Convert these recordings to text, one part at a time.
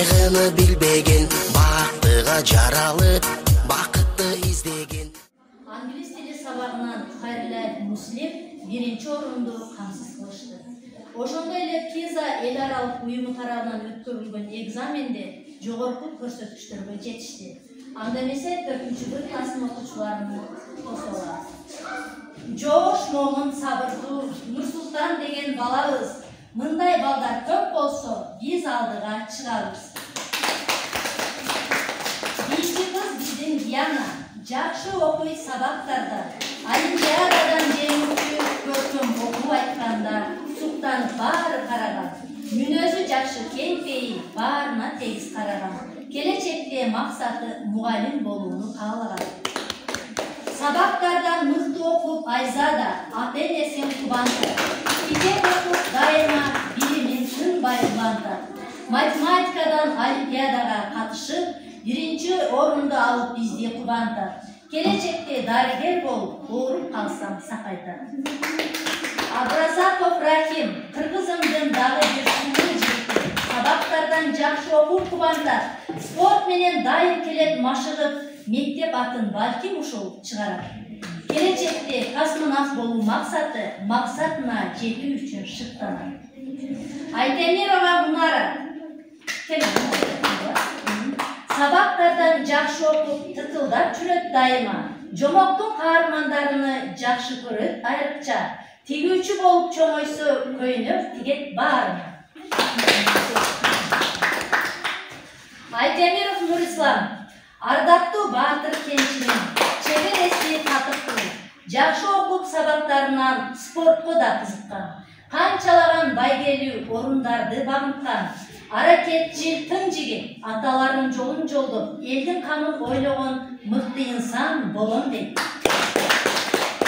кайгыны билбеген, бактыга жаралып бакытты издеген. Англис тили сабагынан Хайрилай Муслим биринчи орунду камсыз кылышты. Ошондой эле Пиза эл аралык уюму тарабынан өткөрүлгөн экзаменде жогорку көрсөткүчтөргө жетишти. Анда эмесе 4-кы класстын окуучуларынын косолу. Жош момун сабырдуу Нурсултан деген балабыз. Мындай балдар көп болсо, биз алдыга чыгабыз. Бишинчи кыз биздин Диана жакшы окуй сабактарда, олимпиададан жеңүүчү көркөм окуу айтканда суктанып баары караган. Мүнөзү жакшы кеңпейи баарына тегиз караган. Келечекте максаты мугалим болууну каалаган. Сабактардан мыкты окуп Айзада ата-энесин кубанды. Китеп окуп дайыма билимин тынбай улантат. Математикадан олимпиадага катышып, биринчи орунду алып бизди кубантат. Келечекте дарыгер болуп, ооруп калсам сакайтат. Абразаков Рахим, кыргызымдын дагы бир сулуу жигити. Сабактардан жакшы окуп кубантат. Спорт менен дайым келет машыгып, мектеп атын балким ушул чыгарат. Келечекте космонавт болуу максатына жетүү үчүн шыктанат. Айтемирова Мунара сабактардан жакшы окуп, тытылдап жүрөт дайыма. Жомоктун каармандарыны жакшы көрөт айрыкча. Тигүүчү болуп чоңойсо, көйнөк тигет баарына. Айтемиров Нурислам ардактуу баатыр кенчинин, чебереси татыктуу, жакшы окуп сабактарынан спортко да кызыккан. Канчалаган байгелүү орундарды багынткан, аракетчил тың жигит, аталарын жолун жолдоп, элдин камын ойлогон мыкты инсан болом дейт.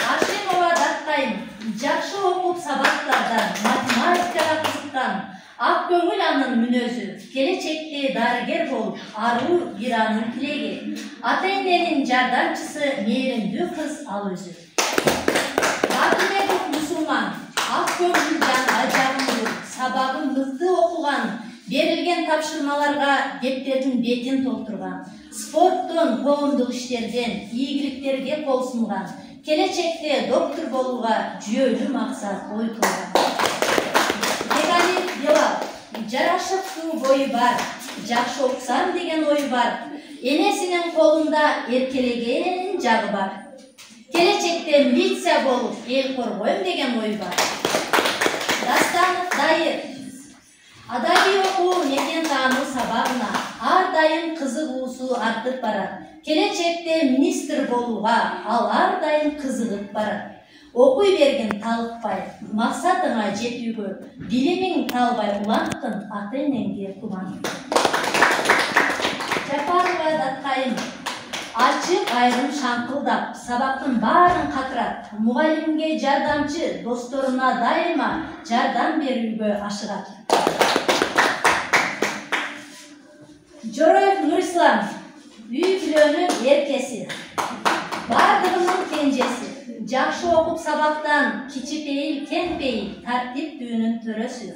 Ашимова Даттайым жакшы окуп сабактардан математикага кызыккан, ак көңүл анын мүнөзү, келечекте дарыгер болуп, аруу бир анын тилеги. Ата-эненин жардамчысы, мээримдүү кыз ал өзү. Батырбеков Мусулман, ак көңүл жан ажагымдуу, сабагын мыкты окуган, берилген тапшырмаларга дептердин бетин толтурган, спорттон, коомдук иштерден, ийгиликтерге кол сунган, келечекте доктор болууга жүйөлүү максат ой кылган. Жарашыктуу бою бар, жакшы окусам деген ой бар. Энесинин колунда эркелеген жагы бар. Келечекте милиция болуп, эл коргойм деген ой бар. Дастанов Дайыр адабий окуу мекен таануу сабагына ар дайым кызыгуусу артып барат. Келечекте министр болууга ал ар дайым кызыгып барат. Окуй бергин талыкпай, максатыңа жетүүгө, билимиң талбай уланткын, ата-энеңге кубанып. Жапарова Даттайым ачык айрым шаңкылдап, сабактын баарын катырат, мугалимге жардамчы, досторуна дайыма жардам берүүгө ашыгат. Жороев Нурислам үй бүлөнүн эркеси, бардыгынын кенжеси. Жакшы окуп сабактан кичипейил, кеңпейил, тартиптүүнүн төрөсү.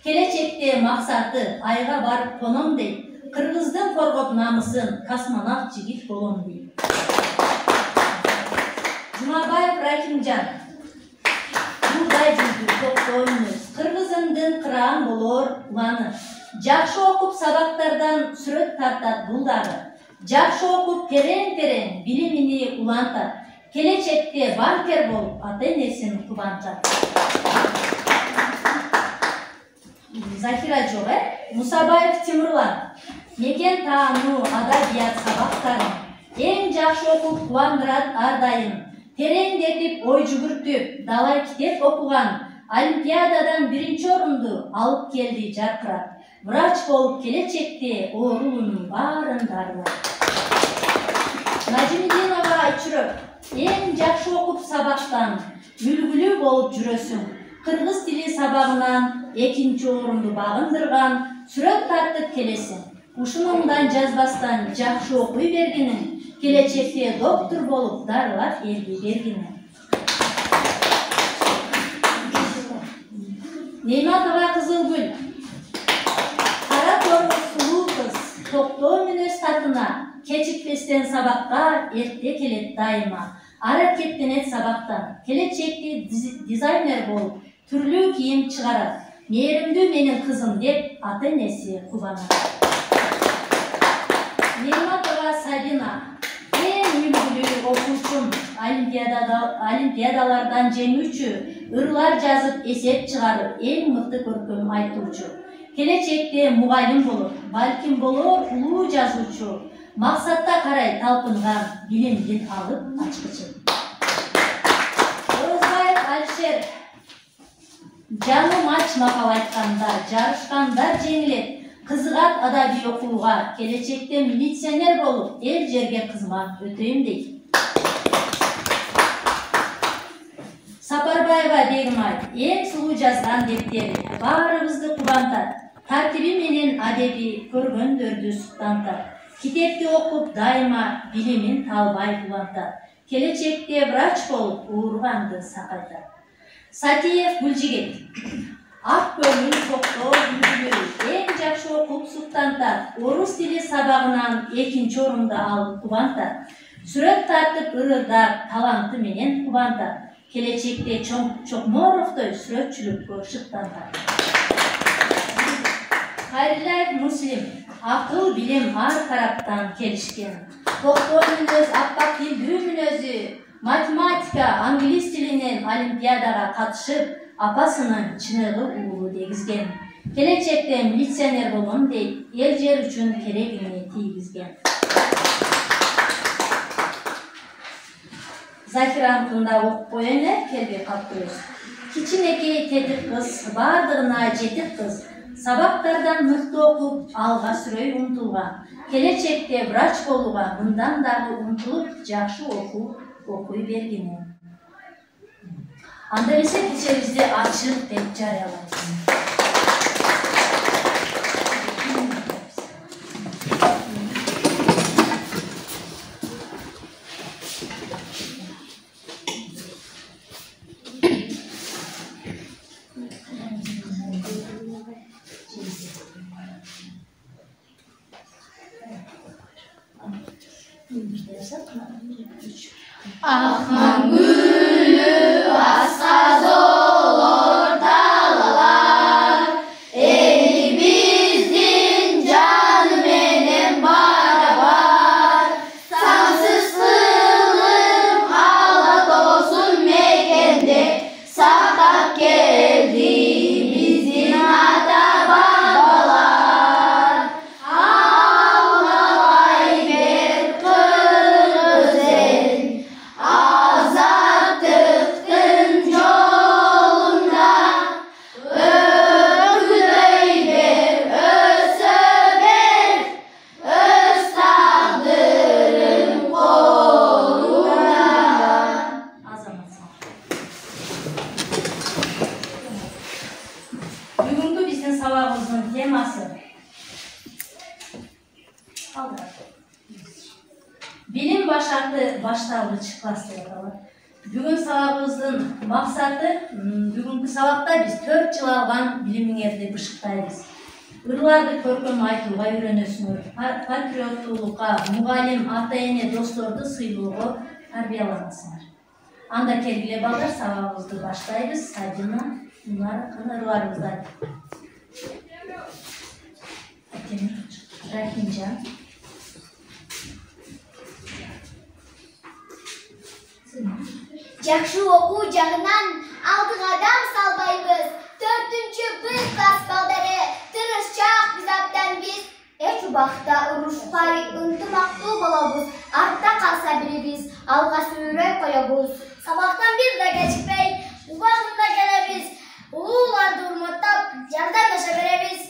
Келечекте максаты айга барып коном дейт. Кыргыздын коргоп намысын, космонавт жигит болом дейт. Жумабаев Рахимжан Бурдай жүздү токтоймуз, кыргызымдын кыраан болор уланы. Жакшы окуп сабактардан сүрөт тартат бул дагы. Жакшы окуп терең билимини улантат. Келечекте банкер болуп, ата-энесин кубантат. Закира жок, Мусабаев Тимурлан мекен таануу адабият сабактарын эң жакшы окуп кубандырат ар дайым. Тереңдетип, ой жүгүртүп, далай китеп окуган, олимпиададан биринчи орунду алып келди жаркырат. Врач болуп келечекте оорулунун баарын дарылат. Najimidinova Айчүрөк эң жакшы окуп сабактан үлгүлүү болуп жүрөсүң. Кыргыз тили сабагынан экинчи орунду багындырган, сүрөт тартып келесиң. Ушунуңдан жазбастан жакшы окуй бергиниң, келечекте доктор болуп дарылап элге бергиниң. Нейматова Кызылгүл кара торго сулуу кетпестен сабакка, эрте келет дайыма. Аракеттенет сабактан, келечекте дизайнер болуп, түрлүү кийим чыгарат. Мээримдүү менин кызым деп ата-энеси кубанат. Нигматова Сабина, эң үлгүлүү окуучум, олимпиадалардан жеңүүчү, ырлар жазып, эсеп чыгарып, эң мыкты көркөм айтуучу. Келечекте мугалим болуп, балким болор улуу жазуучу, максатта карай талпынган, билимдин алып ачкычы. Орозбаев Алишер, жаным ач макал айтканда, жарышкандар жеңилет, кызыгат адабий окууга, келечекте милиционер болуп, эл жерге кызмат өтөйм дейт. Сапарбаева Бегимай, эң сулуу жазган дептери, баарыбызды кубантат. Тартиби менен адеби көргөндөрдү суктантат. Китепти окуп дайыма билимин талбай улантат. Келечекте врач болуп ууруганды сакайтат. Сатиев Гүлжигит, ак көңүл токтоо үлгүлүү, эң жакшы окуп суктантат. Орус тили сабагынан экинчи орунду алып кубантат. Сүрөт тартып ырылдап, таланты менен кубантат. Келечекте Чокморовдой сүрөтчүлүккө шыктантат. Хайрилаев Муслим, акыл билим ар тараптан келишкен. Токтоо мүнөз, аппак тилдүү мүнөзү, математика, англис тилинен олимпиадага катышып, апасынын чыныгы уулу дегизген. Келечекте милиционер болгон дейт, эл жер үчүн керегине тийгизген. Закиранкында окуп коеюн келбей калптыбыз. Кичинекей тетик кыз, бардыгына жетик кыз. Сабактардан мыкты окуп, алга сүрөй умтулган. Келечекте врач болууга мындан дагы умтулуп, жакшы окуй бергени. Анда эмесе кечебизди ачык деп жарыялайбыз. Akman gülü asaz olur dağlar, elimizdin canı benim barabar. Sansız kılım halat olsun mekende, sakat geldi bizim ata babalar. Ağlamay ver kız özel, azatlıktın yolunda, örgüley ver, öz tağdırın kolunda. Azamat sağ ol. Бүгүнкү биздин сабагыбыздын темасы билим башталгыч класс деп аталат. Бүгүн сабагыбыздын максаты, бүгүнкү сабакта биз 4 жыл алган билимиңерди бышыктайбыз. Ырларды көркөм айтууга үйрөнөсүңөр, патриоттуулукка, мугалим, ата-эне, досторду сыйлоого тарбияланасыңар. Анда келгиле балдар, сабагыбызды баштайбыз. Сабина, ырларыбызды айт. Рахимжан. Жакшы окуу жагынан алды кадам салбайбыз. 4-Б класс балдары тырышчак биз абдан биз. Эч убакта урушпай ынтымактуу болобуз. Артта калса бирибиз, алга сүрөй коебуз. Сабактан бир да кечикпей, убагында келебиз. Улууларды урматтап, жардамдаша беребиз.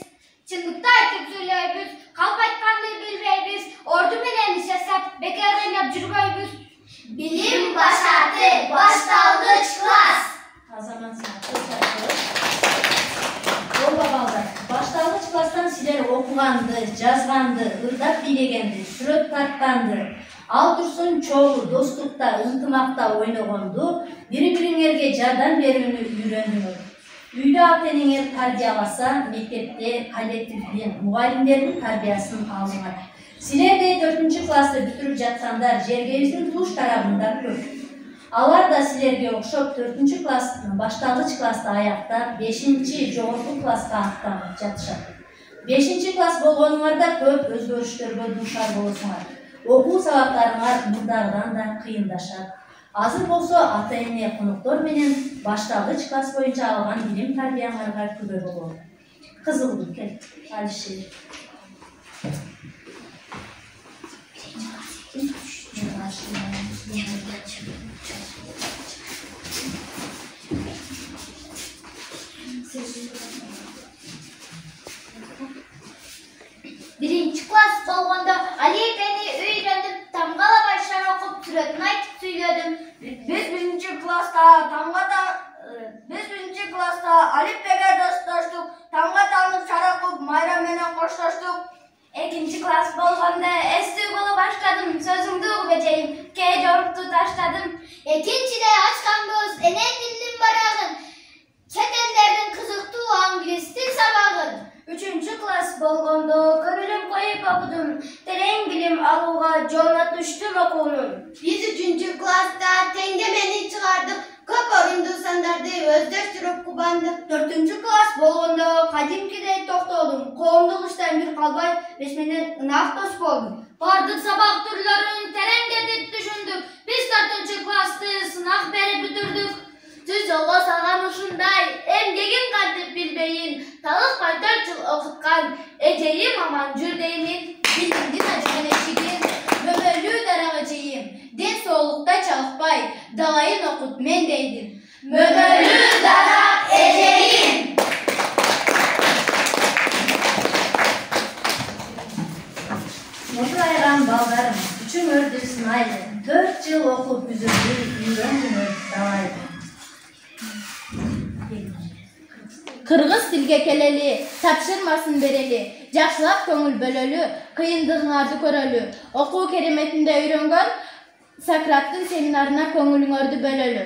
Чындыкты айтып сүйлөйбүз, калп айтканды билбейбиз. Орду менен иш жасап, бекер ойноп жүрбөйбүз. Билим башаты башталгыч класс. Азамат Болба балдар, башталгыч класстан силер окуганды, жазганды, ырдап бийлегенди, сүрөт тартканды, ал турсун чогуу достукта, ынтымакта ойногонду, бири-бириңерге жардам берүүнү үйрөндүңөр. Үйдө ата-энеңер тарбияласа, мектепте коллективден мугалимдердин тарбиясын алыңар. Силер де 4-cü класты бүтүрүп жаткандар жергебиздин туш тарабында көп. Алар да силерге окшоп 4-cü класстын башталгыч классты аяктап, 5-ci жогорку класска аттанып жатышат. 5-ci класс болгонуңарда көп өзгөрүштөргө дуушар болосуңар. Окуу сабактарыңар мурдагыдан да кыйындашат. Азыр болсо ата-эне коноктор менен башталгыч класс боюнча алган билим тарбияңарга күбө болот. Кызыгуу кел, Алишер. Birinci klas болгондо Али эпени үйрөнүп, тамгалабай шар окуп, сүрөтүн айтып сүйлөдүм. Biz birinci klasta Alippe'ge dostlaştık, tamga tanıp şar okup, Mayra menen koşlaştık. Экинчи класс болгондо эстүү болуп баштадым, сөзүңдү угуп эжейим, кээ жорукту таштадым. Экинчиде ачканбыз эне тилдин барагын, чет элдердин кызыктуу англис тил сабагын. Үчүнчү класс болгондо көңүлүм коюп окудум, терең билим алууга жолуна түштүм окуунун. Biz 3. klasta теңдемени чыгардык, көп орундуу сандарды өздөштүрүп кубандык. 4-cü класс болгондо кадимкидей токтолдум, коомдук иштен бир калбай, биз менен ынак дос болдум. Бардык сабак түрлөрүн тереңдетип түшүндүк. Биз 4-cü классты сынак берип бүтүрдүк. Түз жолго салган ушундай, эмгегин кантип билбейин, талыкпай 4 жыл окуткан эжейим аман жүр деймин. Билимдин ачкан эшигин, мөмөлүү дарак эжейим, ден соолукта чалыкпай, далайын окут мен дейдим. Мөмөлүү дарак эжейим. Отурайган балдарым, үчүңөрдү сынайлы, 4 жыл окуп үзүлдү, үйрөнгүңөр далайды. Кыргыз тилге келели, тапшырмасын берели, жакшылап көңүл бөлөлү, кыйындыгыңарды көрөлү. Окуу кереметинде үйрөнгөн Сократтын семинарына көңүлүңөрдү бөлөлү.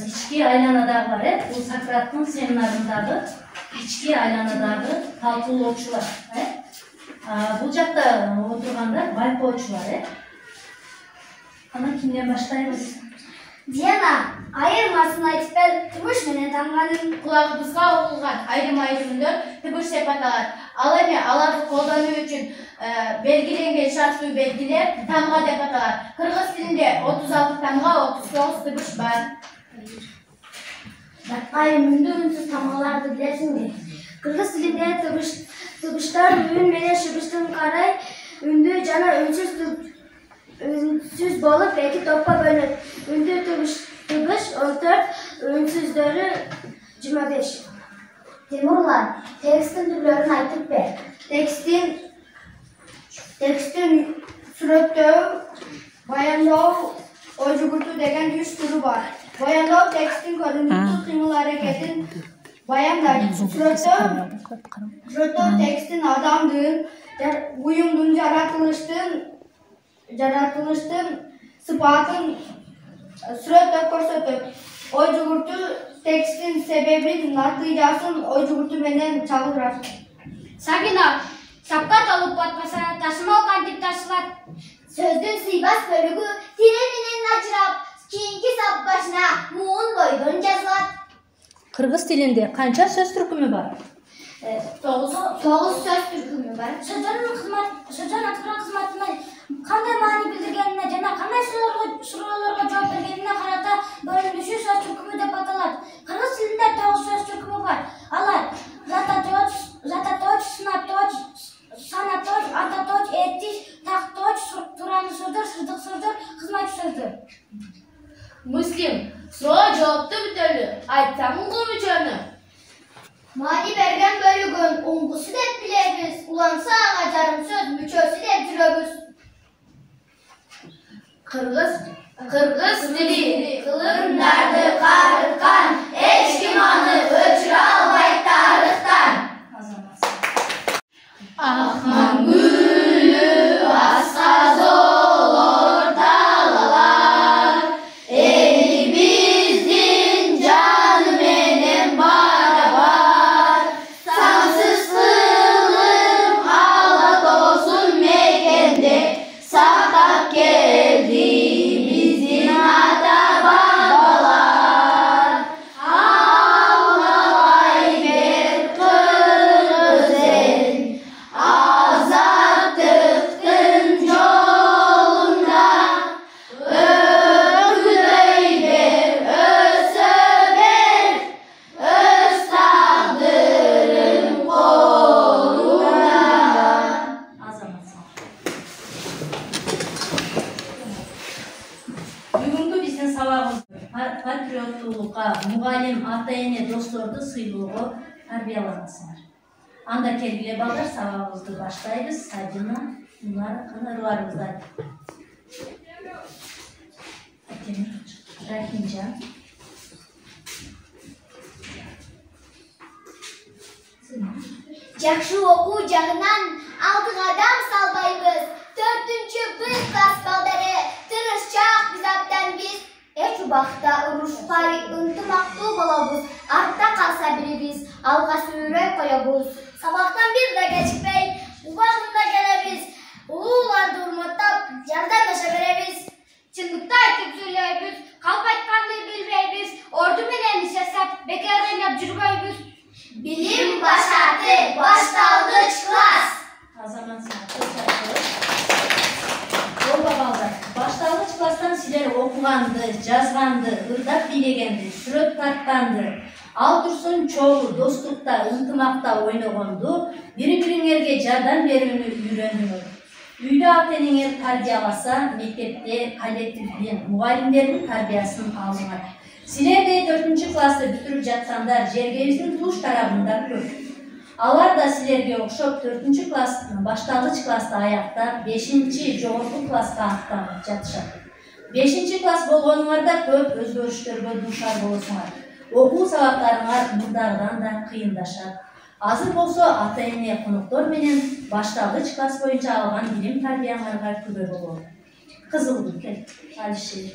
İçki aylanadagılar, bu Sokrat'ın seminarındagı içki aylanadagı talkıloочулар. Бул жакта отургандар байкоочулар. Ana kimden başlayabiliriz? Диана, айырмасын айтып бер, тумуш менен тамганын Кулагыбызга угулган айрым-айрым үндөр тыбыш деп аталат. Ал эми аларды колдонуу үчүн белгиленген шарттуу белгилер тамга деп аталат. Кыргыз тилинде 36 тамга, 39 тыбыш бар. айрым үндүү үнсүз тамгаларды билесиңби? Кыргыз тилинде тыбыштар үн менен шыбыштын карай үндүү жана үнсүз болуп эки топко бөлүнөт. Үндүү тыбыш 14, үнсүздөрү 25. Тимурлан, тексттин түрлөрүн айтып бер. Тексттин сүрөттөө, баяндоо, ой жүгүртүү деген 3 түрү бар. Баяндоо тексттин көрүнүктүү кыймыл аракетин баяндайт. Сүрөттөө тексттин адамдын, буюмдун жаратылыштын сыпатын сүрөттөп көрсөтөт. Ой жүгүртүү тексттин себебин, натыйжасын ой жүгүртүү менен чагылдырат. Сагина, сапка толуп батпаса, тасымал кантип ташылат? Сөздүн сыйбас бөлүгү тире менен ажырап, кийинки сап башына муун бойдон жазылат. Kırgız tilinde kança söz türkümü var? 9 söz türkümü var. Sözün atkıran kızmatına kanday mani bildirgenine jana kanday so'roolorго жооп бергенине карата бөлүнүшү сөз түркүмү деп аталат. Кыргыз тилинде 9 сөз түркүмү бар. Алар зататоч, снаточ, санаточ, ататоч, этиш, такточ, тураны сөздөр, сырдык сөздөр, Onsuz müçösü de türöbüz. Kırgız dili Kılımdardı karıtkan, eç kim anı öçürü albayt tarıktan. Ahman gülü asaz olur dağlar, elimizdin canı benim barabar. Sansız kılım halat olsun mekende, sakat geldi bizim ata babalar. Ağlay bir kırgız el, azatlıktın yolunda, öküdey bir ösöber, öz tağdırın kolunda. Бүгүнкү биздин сабагыбыз патриоттуулукка, мугалим, ата-эне, досторду сыйлоого тарбияланасыңар. Анда келгиле балдар, сабагыбызды баштайбыз. Сабина, ырыбарыбыздар. Рахимжан. Жакшы окуу жагынан алды кадам салбайбыз. 4-б класс балдары тырышчаак биз абдан биз. Эч убакта урушпай, ынтымактуу болобуз. Артта калса бирибиз, алга сүрөй коебуз. Сабактан бир да кечикпей, убагында келебиз. Улууларды урматтап, жардамдаша беребиз. Чындыкты айтып сүйлөйбүз, калп айтканды билбейбиз. Орду менен иш жасап, бекер кыйнап жүрбөйбүз. Bilim başardı, başlangıç klas. Ооба балдар, башталгыч класстан силер окуганды, жазганды, ырдап бийлегенди, сүрөт тартканды, ал турсун чогуу достукта, ынтымакта ойногонду, бири-бириңерге жардам берүүнү үйрөндүңөр. Үйдө ата-энеңер тарбияласа, мектепте коллективдин, мугалимдердин тарбиясын алыңар. Силер де 4-чү классты бүтүрүп жаткандар жергебиздин туш тарабында көп. Алар да силерге окшоп 4-чү класстын башталгыч классты аяктап, 5-чи жогорку класска аттанып жатышат. 5-чи класс болгонуңарда көп өзгөрүштөргө дуушар болосуңар. Окуу сабактарыңар мурдагыдан да кыйындашат. Азыр болсо ата-эне коноктор менен башталгыч класс боюнча алган билим тарбияңарга күбө болот. Кызыл кел, Алишер.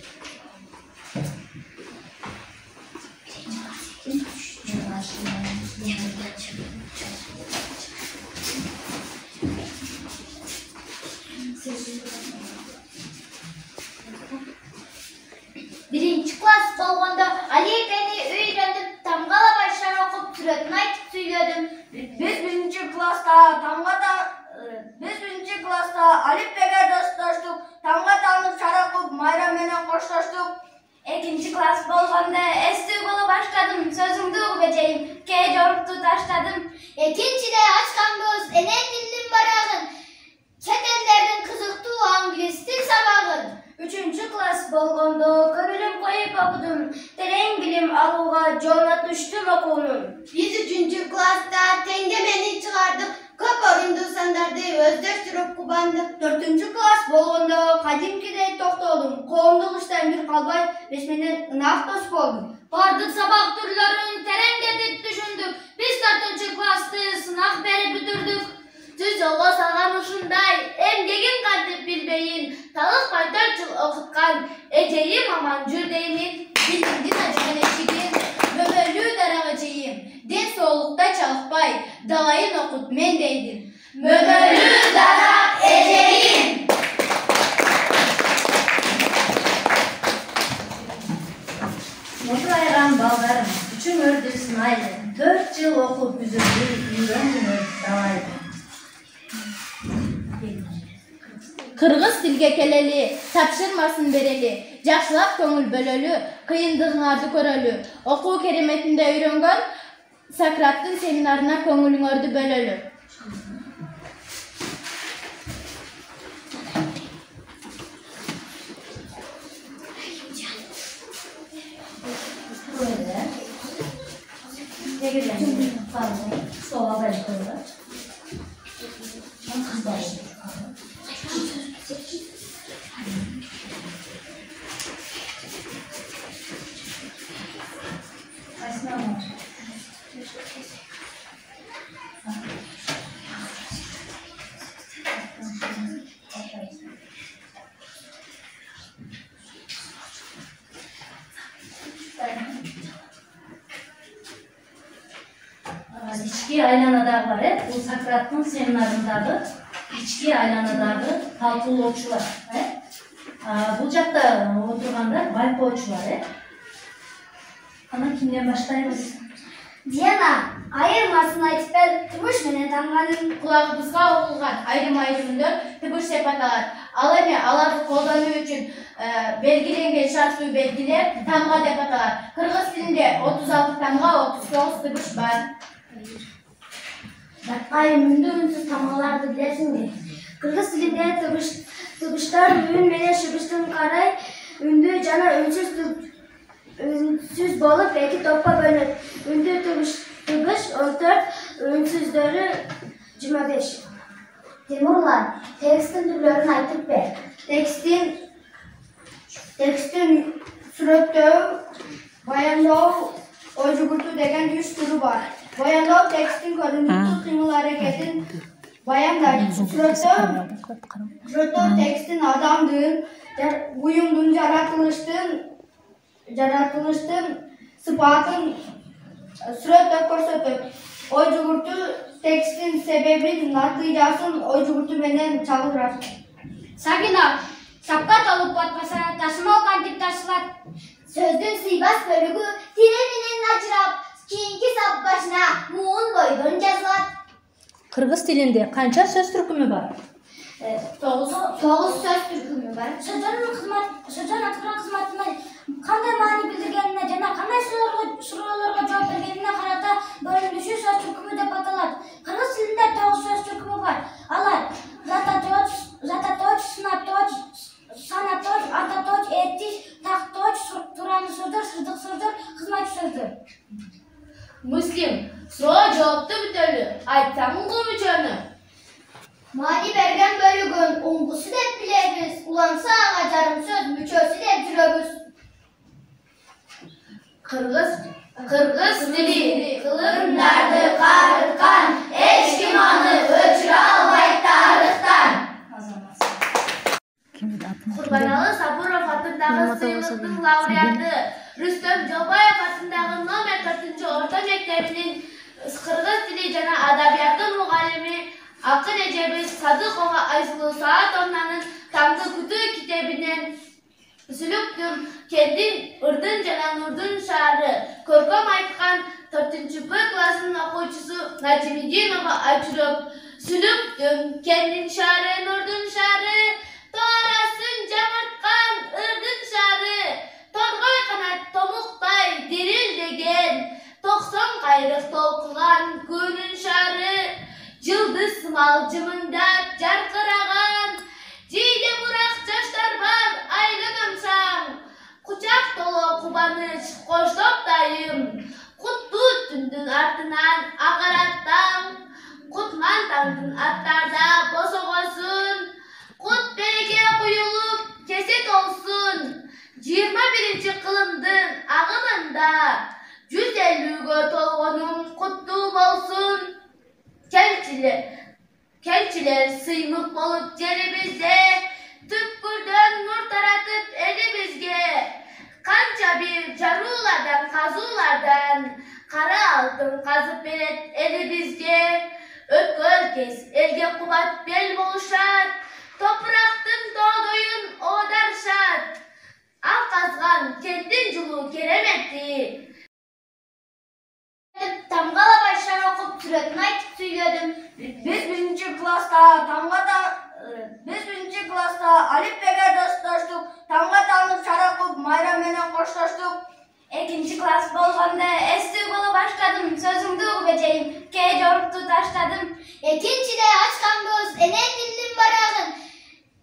Birinci klas болгондо алифбени үйрөнүп, тамгалабай шар окуп, сүрөтүн айтып сүйлөдүм. Biz birinci klasta alifbege dostlaştık, tamga tanıp şar okup, mayra menen koştoştuk. Экинчи класс болгондо эстүү боло баштадым, сөзүңдү угуп эжейим, кээ жорукту таштадым. Экинчиде ачканбыз эне тилдин барагын, чет элдердин кызыктуу англис тил сабагын. Үчүнчү класс болгондо көңүлүм коюп окудум, терең билим алууга жолуна түштүм окуунун. Biz 3. klasta tengемени чыгардык, көп орунду сандарды өздөштүрүп кубандык. 4-cü klass болгондо кадимкидей токтолдум, коомдук иштен бир калбай, биз менен ынак дос болдум. Бардык сабак түрлөрүн тереңдетип түшүндүк. Биз 4-чү классты сынак берип бүтүрдүк. Түз жолго салган ушундай, эмгегин кантип билбейин, талыкпай 4 жыл окуткан, эжейим аман жүр деймин. Билимдин ачкан эшигин, мөмөлүү дарагы жейим, ден соолукта чалыкпай, далайын окут мен дейдим. Мөмөлүү дарак эжейим. Отурайган балдарым, үчүңөрдү сынайлы, 4 жыл окуп үзүлдү, үйрөндүңөр далайды. Кыргыз тилге келели, тапшырмасын берели, жакшылап көңүл бөлөлү, кыйындыгыңарды көрөлү. Окуу кереметинде үйрөнгөн Сократтын семинарына көңүлүңөрдү бөлөлү. Sola içki aylanadagılar, bu Sokrat'ın seminarındagı içki aylanadagı talkıloочулар. Bu jakta oturganlar baykoочулар. Ana kimden başlayabız? Diana, ayırmasın aytıp ben turmuş menen tamganın Kulağımızga oğulgan ayrım-ayrımdan tübüş sepatalar. Al эме аларды колдануу үчүн белгиленген шарттуу белгилер тамга деп аталат. Кыргыз тилинде 36 тамга 39 тыбыш бар. Dakay ünsüz tamgalardı bilesizmi? Kırgız tilinde tıbışlar ün menen şıbıştın karay ündü jana ünsüz bolup iki toppa bölünür. Ündü tıbış 14, ünsüzdörü 25. Timurlar, tekstin türlerini aytıp ver. Tekstin сүрөттөө, баяндоо, ойжугуртуу деген 3 түрү бар. Баяндоо текстин көрүнүктүү кыймыл аракетин баяндайт. Сүрөттөө текстин адамдын, буюмдун жаратылыштын сыпатын сүрөттө көрсөтөт. Ойжугуртуу текстин себебин, натыйжасын ойжугуртуу менен чагылдырат. Sagina, şapka olup batmasa taşıma kantip taşılat. Sözdün sıybas bölügü tireminin açırap, kiyinki sap başına muğun boydun yazılat. Kırgız tilinde kança söz türkümü var? 9 söz türkümü var. Sözün atıran kızmatına kanday mani bildirgenine jana kanday sorularga жооп бергенине карата бөлүнүшү söz türkümü деп аталат. Кыргыз тилинде 9 söz türkümü var. Алар затоточ, снаточ, санаточ, ататоч, этиш, такточ, туранı sözdür, сырдык sözdür, кызматчы sözdür. Müslim, soruğa cevapta bütörlü. Aytsamın komüçönü. Mani bergen bölügün ungusu dep bilebиз, ulansa ağacarım söz müçösü dep жүрөбүz. Kırgız dili Kılımlardı karıtkan, eç kim anı öçüre albayt tarıhtan. Kurбаналы Сабуров атындағы сыйлықтың лауреаты Рүстөм Жолбаев атындағы номер 4-чі орта мектебінің кыргыз тили жана адабияты мугалими акын эжебиз Садыкова Айсулуу Саатовнанын Таңды күтүү китебинен Сүлүктүн кендин ырдын жана нурдун шаары көркөм айткан 4-чі Б классынын окуучусу Najimидинова Айчурөп Сүлүктүн кендин шаары нурдун шаары Тоraсын жамырткан ырдын шары, торгой канат томуктай дирилдеген, 90 кайрык толкуган күнүн шары, жылдыз сымал жымындап жаркыраган, жийде бурак жаштар бар айланам шаң, кучак толо кубаныч коштоптайым, куттуу түндүн артынан агарат таң, кутман таңдын аттарда босогосун, Kut berege kuyulup keset olsun, 21. kılımdın ağımında, 150'gö tolgonum kutluğum olsun. Kelçiler sıymık olup cerimizde, tüpkürden nur taratıp elimizge, kança bir carulardan, kazulardan, kara altın kazıp beret elimizge, ötkөл kes, elge kubat bel boluşar, Topraktın doğduyun odar şart, al kazgan kendin culu keremetti. Tamgala baştan okup türetini aytıp söyledim. Biz birinci klasta Alipbe'ge dostlaştık. Tamga tanıp şarakıp Mayra menen koşlaştık. 2. klas bolganda estir bola başladım. Sözümdü uğbeceyim, key joruptu taşladım. 2'de açkan göz, ene dillim barağın.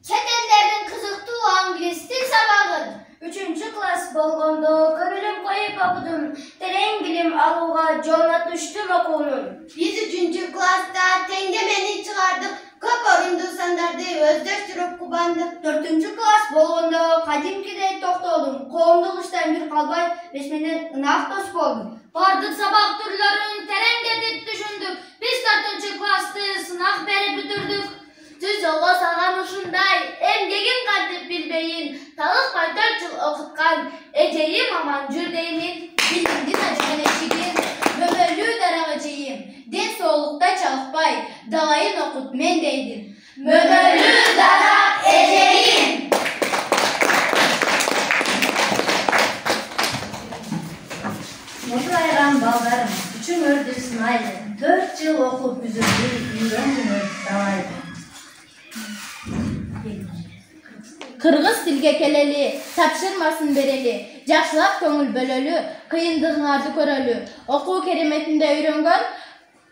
Çetellerden kızıktı angliz til sabağın. 3. klas bolgondo kömürüm koyup okudum. Tereň bilim aluga joluna düştüm okuunun. Biz 3. klasta tengemeni çıkardık. Köp orundusandарды özдөштүрүп кубандыk. 4. klas bolgondo kadimkidey toktodum. Коомдук иштен бир калбай, бешменден ынак дос болдum. Bardık sabah türlerin terengedip düşündük. Biz 4. klastı sınav berip bütürdük. Siz yolga salgan ушундай эмгегин кантип билбейин, талыкпай 4 жыл окуткан эжейим аман жүр деймин. Bildiğin acıkan eşiğin, böbörlüğü darağıcıyım. Den soğukta çalıkpay, dalayın okut men deydim. Mödölü dara eceğin. Motor ayıran baldarım, üçün ördü sınaydı. 4 yıl okup üzüldü, yüreğini dalaydı. Kırgız tilge keleli, tapşırmasın bereli, жақшылап көңіл бөлөлү, кыйындыгыңарды көрөлү. Окуу кереметинде үйрөнгөн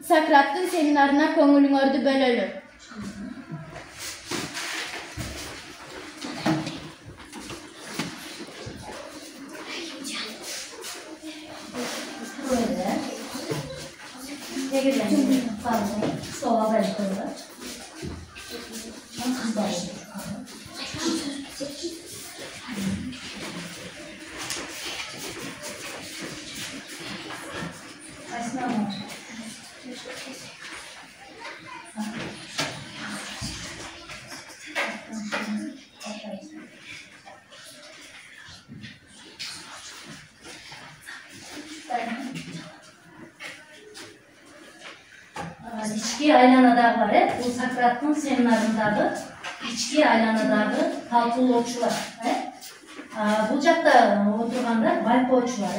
Сократтын семинарына көңүлүңөрдү бөлөлү. Sola başlıyorlar. İçki aylanadağları, bu Sokrat'ın seminarındağı içki aylanadağları taltılokçular. Bu жақта oturganda baykoçular.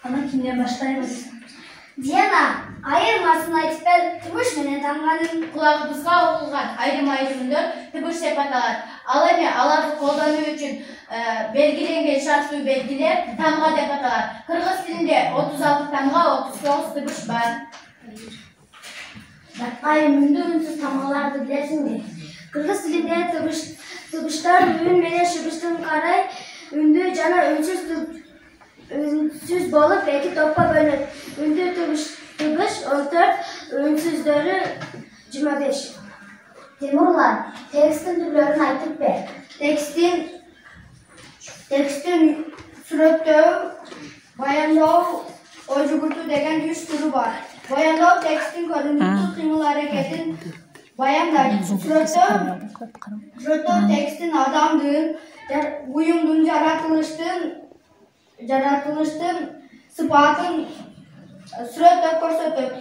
Ana kimden başlayabiliriz? Diana, ayırmasın айтпай тұрмыш менен тамганын Құлағымызға оқылған айрым-айрымдың түбір сипаталар. Ал эми аларды колдануу үчүн белгиленген шарттуу белгилер тамга деп аталат. Кыргыз тилинде 36 тамга 39 түбүш бар. айрымды үнсүз тамгаларды билесиңби? Кыргыз тилинде тыбыштар үн менен шыбыштын карай үндүү жана үнсүз болуп эки топко бөлүнөт. Үндүү тыбыш 14, үнсүздөрү 25. Темурлан, тексттин түрлөрүн айтып бер. Тексттин сүрөттөө, баяндоо, ой жүгүртүү деген 3 түрү бар. Баяндоо тексттин көрүнүктүү кыймыл-аракетин баяндайт. Сүрөттөө тексттин адамдын, буюмдун жаратылыштын сыпатын сүрөттөп көрсөтөт.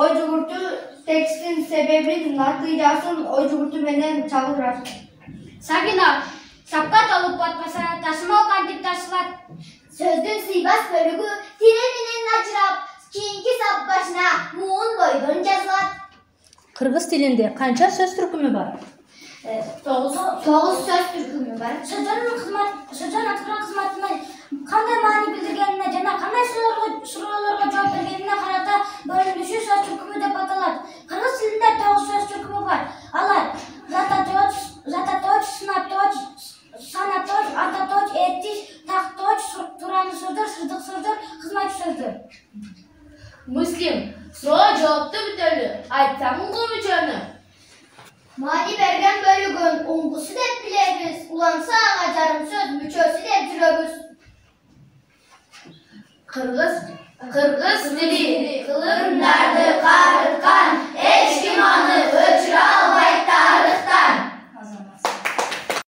Ой жүгүртүү тексттин себебин, натыйжасын ой жүгүртүү менен чагылдырат. Сагина, сапка толуп батпаса, ташымал кантип ташылат? Сөздүн сыйбас бөлүгү тире менен ажырап, кийинки сап башына муун бойдон жазылат. Kırgız tilinde kança söz türkümü var? 9 сөз түркүмү бар. Сөзөн аткарган кызматына кандай маани билдиргенине жана кандай суроолорго жооп бергенине карата бөлүнүшү сөз түркүмү деп аталат. Кыргыз тилинде 9 сөз түркүмү бар. Алар зататоч, сынаточ, санаточ, ататоч, этиш, такточ, турануу сөздөр, сырдык сөздөр, кызматчы сөздөр. Муслим, суроо жоопту бүтөлү. Айтсаң мүчөнү. Маани берген бөлүгүн уңгусу деп билебиз. Уланса ага жарым сөз мүчөсү деп жүрөбүз. Кыргыз тили Кылымдарды карыткан, эч ким аны өчүрө